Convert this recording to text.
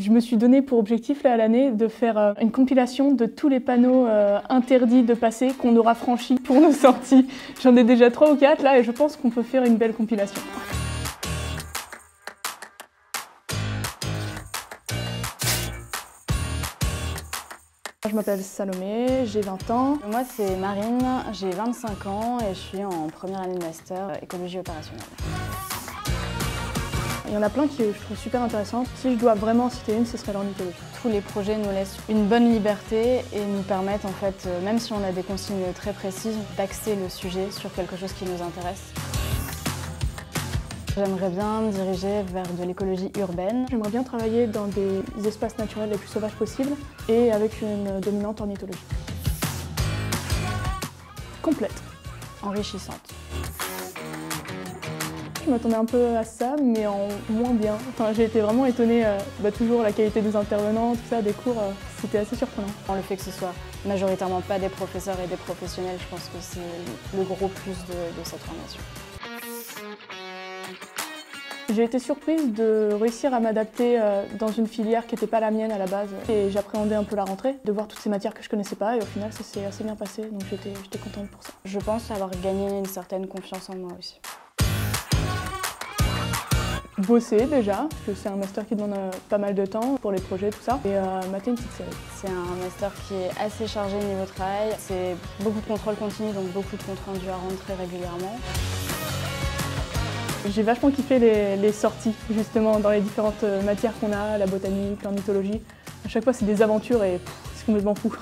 Je me suis donné pour objectif là, à l'année de faire une compilation de tous les panneaux interdits de passer qu'on aura franchis pour nos sorties. J'en ai déjà 3 ou 4 là et je pense qu'on peut faire une belle compilation. Je m'appelle Salomé, j'ai 20 ans. Moi c'est Marine, j'ai 25 ans et je suis en première année de master écologie opérationnelle. Il y en a plein qui je trouve super intéressantes. Si je dois vraiment en citer une, ce serait l'ornithologie. Tous les projets nous laissent une bonne liberté et nous permettent en fait, même si on a des consignes très précises, d'axer le sujet sur quelque chose qui nous intéresse. J'aimerais bien me diriger vers de l'écologie urbaine. J'aimerais bien travailler dans des espaces naturels les plus sauvages possibles et avec une dominante ornithologie. Complète. Enrichissante. Je m'attendais un peu à ça, mais en moins bien. Enfin, j'ai été vraiment étonnée, toujours la qualité des intervenants, tout ça, des cours, c'était assez surprenant. Le fait que ce soit majoritairement pas des professeurs et des professionnels, je pense que c'est le gros plus de cette formation. J'ai été surprise de réussir à m'adapter dans une filière qui n'était pas la mienne à la base. Et j'appréhendais un peu la rentrée, de voir toutes ces matières que je ne connaissais pas et au final ça s'est assez bien passé, donc j'étais contente pour ça. Je pense avoir gagné une certaine confiance en moi aussi. Bosser déjà, parce que c'est un master qui demande pas mal de temps pour les projets, tout ça, et mater une petite série. C'est un master qui est assez chargé niveau travail, c'est beaucoup de contrôle continu, donc beaucoup de comptes rendus à rendre très régulièrement. J'ai vachement kiffé les sorties, justement, dans les différentes matières qu'on a, la botanique, l'ornithologie. À chaque fois, c'est des aventures et c'est complètement fou.